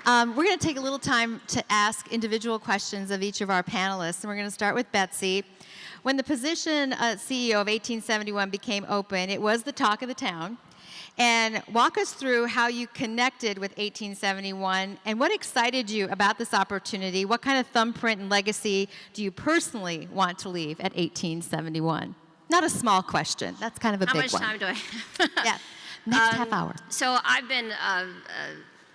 We're going to take a little time to ask individual questions of each of our panelists, and we're going to start with Betsy. When the position CEO of 1871 became open, it was the talk of the town. And walk us through how you connected with 1871 and what excited you about this opportunity. What kind of thumbprint and legacy do you personally want to leave at 1871? Not a small question. That's kind of a big one. How much time do I have? Yeah, next half hour. So I've been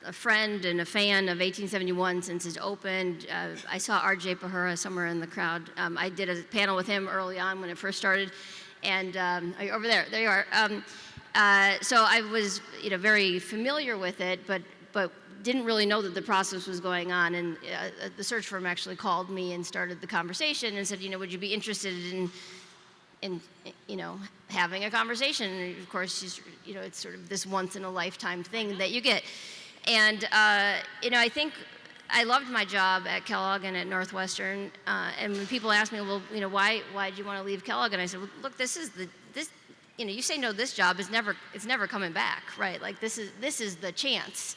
a friend and a fan of 1871 since it opened. I saw R.J. Pahura somewhere in the crowd. I did a panel with him early on when it first started. And over there you are. So I was, very familiar with it, but didn't really know that the process was going on. And the search firm actually called me and started the conversation and said, would you be interested in having a conversation? And of course, it's sort of this once in a lifetime thing that you get. And I think I loved my job at Kellogg and at Northwestern. And when people ask me, well, why did you want to leave Kellogg? And I said, well, look, you say no, this job it's never coming back, right? Like this is the chance.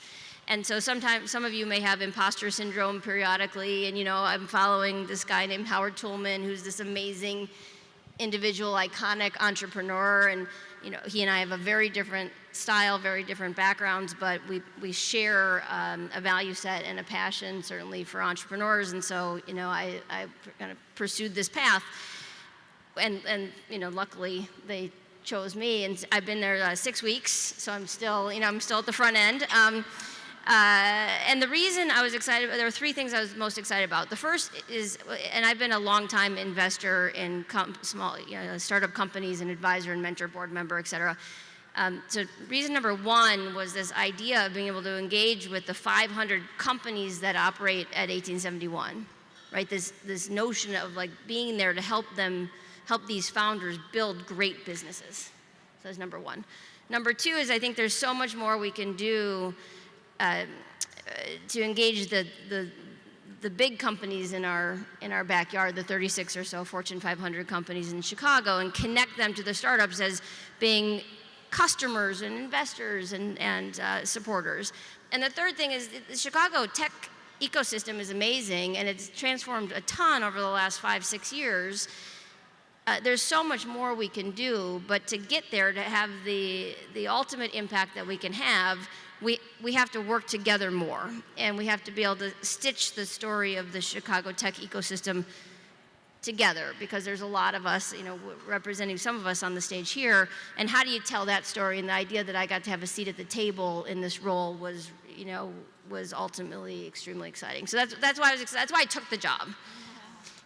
And so sometimes some of you may have imposter syndrome periodically, and I'm following this guy named Howard Toolman, who's this amazing individual, iconic entrepreneur, and he and I have a very different style, very different backgrounds, but we share a value set and a passion certainly for entrepreneurs, and so I kind of pursued this path, and luckily they chose me, and I've been there 6 weeks, so I'm still at the front end. And the reason I was excited, there were three things I was most excited about. The first is, and I've been a long-time investor in small startup companies, and advisor and mentor, board member, et cetera. So reason number one was this idea of being able to engage with the 500 companies that operate at 1871, right? This notion of like being there to help these founders build great businesses. So that's number one. Number two is I think there's so much more we can do to engage the big companies in our backyard, the 36 or so Fortune 500 companies in Chicago, and connect them to the startups as being customers and investors and supporters. And the third thing is the Chicago tech ecosystem is amazing, and it's transformed a ton over the last 5-6 years. There's so much more we can do, but to get there, to have the ultimate impact that we can have, we have to work together more, and we have to be able to stitch the story of the Chicago tech ecosystem together, because there's a lot of us, representing some of us on the stage here, and how do you tell that story? And the idea that I got to have a seat at the table in this role was ultimately extremely exciting. So that's why I was excited. That's why I took the job.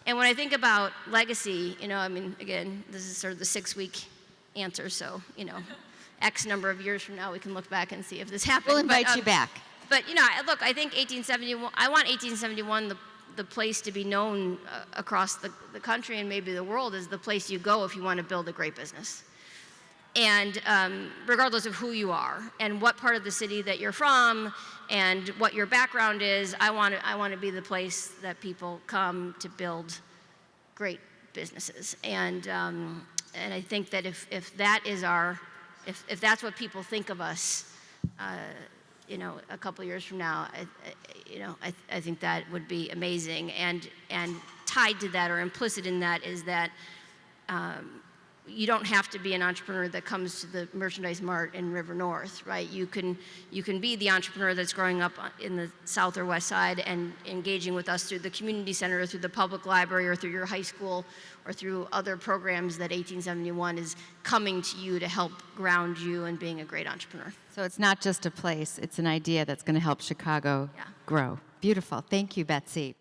And when I think about legacy, again, this is sort of the 6-week answer, so, X number of years from now, we can look back and see if this happened. We'll invite you back. But, look, I think 1871, I want 1871, the place to be known across the country and maybe the world, as the place you go if you want to build a great business. And regardless of who you are and what part of the city that you're from and what your background is, I want to be the place that people come to build great businesses. And I think that if that is if that's what people think of us, a couple years from now, I think that would be amazing. And tied to that, or implicit in that, is that you don't have to be an entrepreneur that comes to the Merchandise Mart in River North, right? You can be the entrepreneur that's growing up in the South or West Side and engaging with us through the community center, or through the public library, or through your high school, or through other programs that 1871 is coming to you to help ground you in being a great entrepreneur. So it's not just a place, it's an idea that's going to help Chicago grow. Beautiful. Thank you, Betsy.